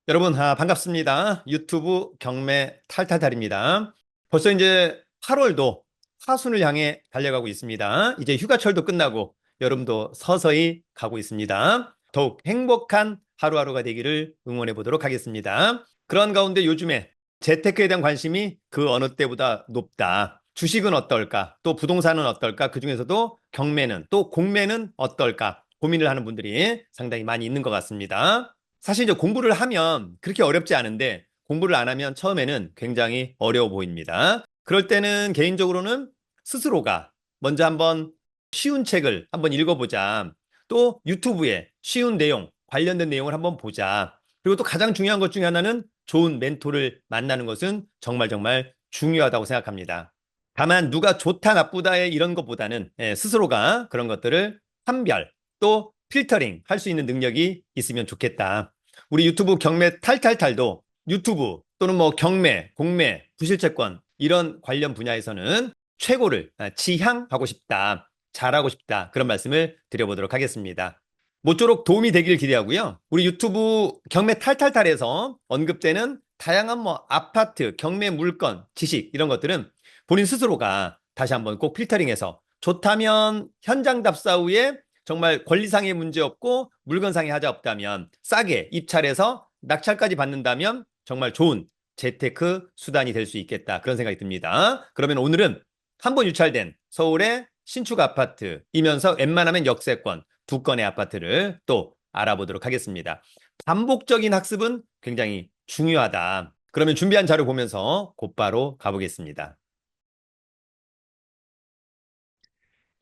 여러분, 반갑습니다. 유튜브 경매 탈탈탈입니다. 벌써 이제 8월도 하순을 향해 달려가고 있습니다. 이제 휴가철도 끝나고 여름도 서서히 가고 있습니다. 더욱 행복한 하루하루가 되기를 응원해 보도록 하겠습니다. 그런 가운데 요즘에 재테크에 대한 관심이 그 어느 때보다 높다. 주식은 어떨까? 또 부동산은 어떨까? 그중에서도 경매는 또 공매는 어떨까? 고민을 하는 분들이 상당히 많이 있는 것 같습니다. 사실 이제 공부를 하면 그렇게 어렵지 않은데 공부를 안 하면 처음에는 굉장히 어려워 보입니다. 그럴 때는 개인적으로는 스스로가 먼저 한번 쉬운 책을 한번 읽어보자. 또 유튜브에 쉬운 내용, 관련된 내용을 한번 보자. 그리고 또 가장 중요한 것 중에 하나는 좋은 멘토를 만나는 것은 정말 정말 중요하다고 생각합니다. 다만 누가 좋다 나쁘다의 이런 것보다는 스스로가 그런 것들을 판별 또 필터링 할 수 있는 능력이 있으면 좋겠다. 우리 유튜브 경매 탈탈탈도 유튜브 또는 뭐 경매, 공매, 부실채권 이런 관련 분야에서는 최고를 지향하고 싶다. 잘하고 싶다. 그런 말씀을 드려보도록 하겠습니다. 모쪼록 도움이 되길 기대하고요. 우리 유튜브 경매 탈탈탈에서 언급되는 다양한 뭐 아파트, 경매 물건, 지식 이런 것들은 본인 스스로가 다시 한번 꼭 필터링해서 좋다면 현장 답사 후에 정말 권리상의 문제 없고 물건상의 하자 없다면 싸게 입찰해서 낙찰까지 받는다면 정말 좋은 재테크 수단이 될 수 있겠다. 그런 생각이 듭니다. 그러면 오늘은 한 번 유찰된 서울의 신축 아파트이면서 웬만하면 역세권 두 건의 아파트를 또 알아보도록 하겠습니다. 반복적인 학습은 굉장히 중요하다. 그러면 준비한 자료 보면서 곧바로 가보겠습니다.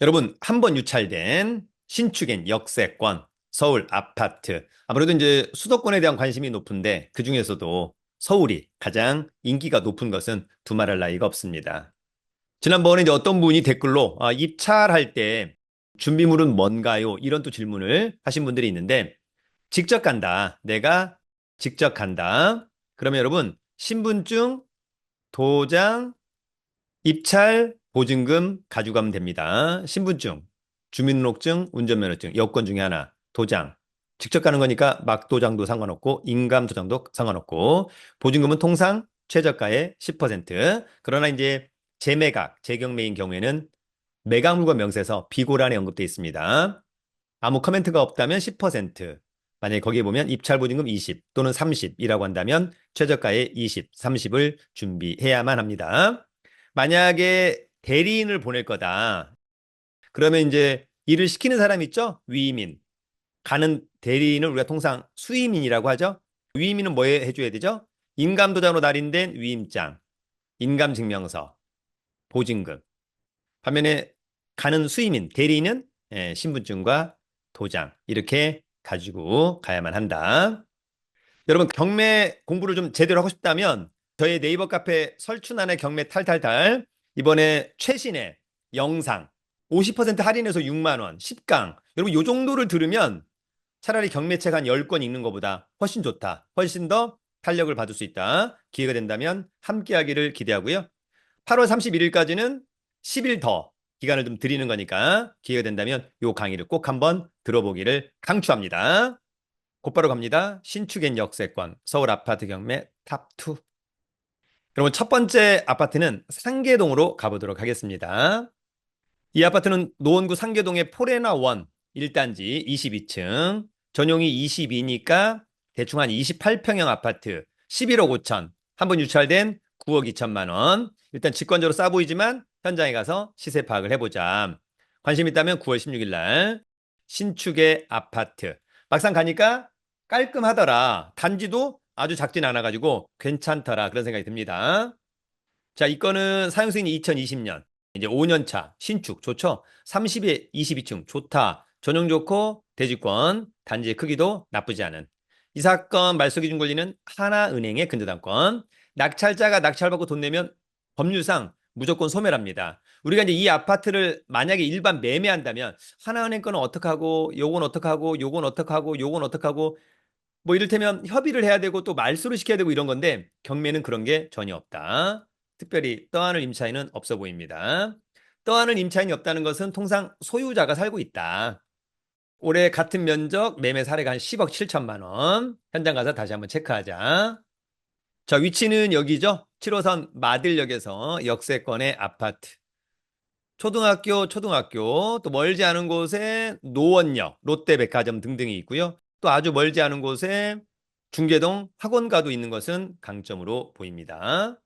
여러분, 한 번 유찰된 신축엔 역세권, 서울 아파트. 아무래도 이제 수도권에 대한 관심이 높은데 그 중에서도 서울이 가장 인기가 높은 것은 두말할 나위가 없습니다. 지난번에 이제 어떤 분이 댓글로 입찰할 때 준비물은 뭔가요? 이런 또 질문을 하신 분들이 있는데 직접 간다. 내가 직접 간다. 그러면 여러분 신분증, 도장, 입찰, 보증금 가져가면 됩니다. 신분증, 주민등록증, 운전면허증, 여권 중에 하나, 도장. 직접 가는 거니까 막도장도 상관없고 인감도장도 상관없고 보증금은 통상 최저가의 10%. 그러나 이제 재매각, 재경매인 경우에는 매각물건 명세서 비고란에 언급되어 있습니다. 아무 커멘트가 없다면 10%. 만약에 거기에 보면 입찰 보증금 20 또는 30이라고 한다면 최저가의 20, 30을 준비해야만 합니다. 만약에 대리인을 보낼 거다. 그러면 이제 일을 시키는 사람 있죠? 위임인. 가는 대리인을 우리가 통상 수임인이라고 하죠. 위임인은 뭐 해줘야 되죠? 인감도장으로 날인된 위임장, 인감증명서, 보증금. 반면에 가는 수임인, 대리인은 신분증과 도장 이렇게 가지고 가야만 한다. 여러분 경매 공부를 좀 제대로 하고 싶다면 저희 네이버 카페 설춘안의 경매 탈탈탈 이번에 최신의 영상 50% 할인해서 6만 원 10강 여러분 요 정도를 들으면 차라리 경매책 한 10권 읽는 것보다 훨씬 좋다. 훨씬 더 탄력을 받을 수 있다. 기회가 된다면 함께 하기를 기대하고요. 8월 31일까지는 10일 더 기간을 좀 드리는 거니까 기회가 된다면 요 강의를 꼭 한번 들어보기를 강추합니다. 곧바로 갑니다. 신축엔 역세권, 서울 아파트 경매 탑2. 그러면 첫 번째 아파트는 상계동으로 가보도록 하겠습니다. 이 아파트는 노원구 상계동의 포레나 원 1단지 22층, 전용이 22니까 대충 한 28평형 아파트 11억 5천, 한번 유찰된 9억 2천만 원. 일단 직관적으로 싸 보이지만 현장에 가서 시세 파악을 해보자. 관심 있다면 9월 16일 날 신축의 아파트. 막상 가니까 깔끔하더라. 단지도 아주 작진 않아가지고 괜찮더라. 그런 생각이 듭니다. 자, 이 건은 사용승인이 2020년. 이제 5년 차 신축 좋죠? 30에 22층 좋다. 전용 좋고 대지권 단지의 크기도 나쁘지 않은 이 사건 말소기준 권리는 하나은행의 근저당권. 낙찰자가 낙찰받고 돈 내면 법률상 무조건 소멸합니다. 우리가 이제 이 아파트를 만약에 일반 매매한다면 하나은행 거는 어떻게 하고 요건 어떻게 하고 요건 어떻게 하고 요건 어떻게 하고 뭐 이를테면 협의를 해야 되고 또 말소를 시켜야 되고 이런 건데 경매는 그런 게 전혀 없다. 특별히 떠안을 임차인은 없어 보입니다. 떠안을 임차인이 없다는 것은 통상 소유자가 살고 있다. 올해 같은 면적 매매 사례가 한 10억 7천만 원. 현장 가서 다시 한번 체크하자. 자, 위치는 여기죠. 7호선 마들역에서 역세권의 아파트. 초등학교, 또 멀지 않은 곳에 노원역, 롯데백화점 등등이 있고요. 또 아주 멀지 않은 곳에 중계동 학원가도 있는 것은 강점으로 보입니다.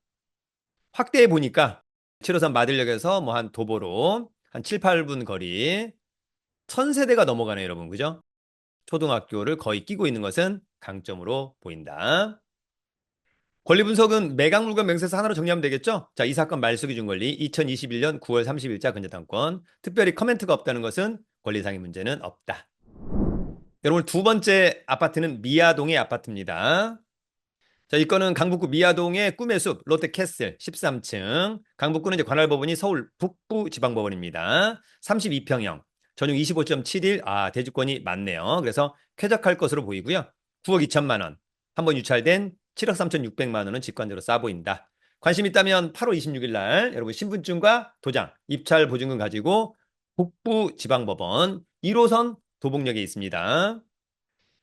확대해 보니까 7호선 마들역에서 뭐 한 도보로 한 7, 8분 거리 1000세대가 넘어가네요, 여러분. 그죠? 초등학교를 거의 끼고 있는 것은 강점으로 보인다. 권리 분석은 매각 물건 명세서 하나로 정리하면 되겠죠? 자, 이 사건 말소 기준 권리 2021년 9월 30일자 근저당권. 특별히 커멘트가 없다는 것은 권리상의 문제는 없다. 여러분, 두 번째 아파트는 미아동의 아파트입니다. 자, 이 건은 강북구 미아동의 꿈의 숲 롯데캐슬 13층. 강북구는 이제 관할법원이 서울 북부지방법원입니다. 32평형. 전용 25.71. 아, 대주권이 많네요. 그래서 쾌적할 것으로 보이고요. 9억 2천만 원. 한번 유찰된 7억 3,600만 원은 직관적으로 싸 보인다. 관심 있다면 8월 26일 날 여러분 신분증과 도장, 입찰 보증금 가지고 북부지방법원 1호선 도봉역에 있습니다.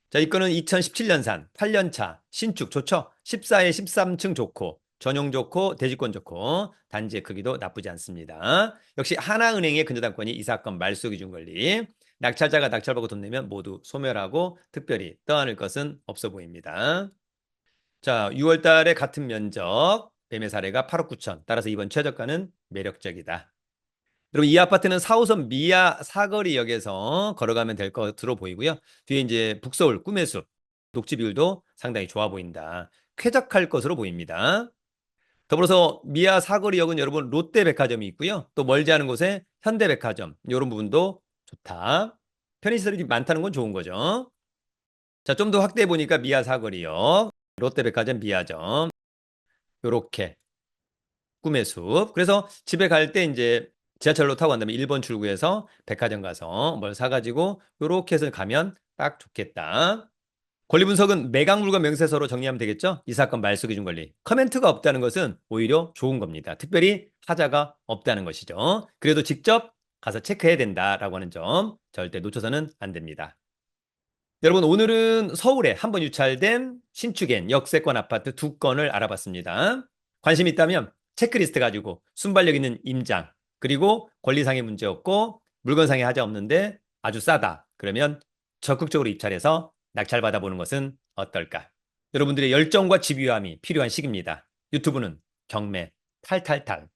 자, 이 건은 2017년산 8년차 신축 좋죠? 14에 13층 좋고 전용 좋고 대지권 좋고 단지의 크기도 나쁘지 않습니다. 역시 하나은행의 근저당권이 이 사건 말소 기준 권리. 낙찰자가 낙찰받고 돈 내면 모두 소멸하고 특별히 떠안을 것은 없어 보입니다. 자, 6월 달에 같은 면적 매매 사례가 8억 9천. 따라서 이번 최저가는 매력적이다. 여러분, 이 아파트는 4호선 미아 사거리역에서 걸어가면 될 것으로 보이고요. 뒤에 이제 북서울 꿈의 숲, 녹지 비율도 상당히 좋아 보인다. 쾌적할 것으로 보입니다. 더불어서 미아 사거리역은 여러분 롯데백화점이 있고요. 또 멀지 않은 곳에 현대백화점, 이런 부분도 좋다. 편의시설이 많다는 건 좋은 거죠. 자, 좀 더 확대해 보니까 미아 사거리역, 롯데백화점 미아점, 요렇게 꿈의 숲. 그래서 집에 갈 때 이제 지하철로 타고 간 다음에 1번 출구에서 백화점 가서 뭘 사가지고 요렇게 해서 가면 딱 좋겠다. 권리 분석은 매각 물건 명세서로 정리하면 되겠죠? 이 사건 말소 기준 권리. 커멘트가 없다는 것은 오히려 좋은 겁니다. 특별히 하자가 없다는 것이죠. 그래도 직접 가서 체크해야 된다라고 하는 점 절대 놓쳐서는 안 됩니다. 여러분, 오늘은 서울에 한번 유찰된 신축엔 역세권 아파트 두 건을 알아봤습니다. 관심 있다면 체크리스트 가지고 순발력 있는 임장, 그리고 권리상의 문제 없고 물건상의 하자 없는데 아주 싸다. 그러면 적극적으로 입찰해서 낙찰 받아보는 것은 어떨까? 여러분들의 열정과 집요함이 필요한 시기입니다. 유튜브는 경매 탈탈탈.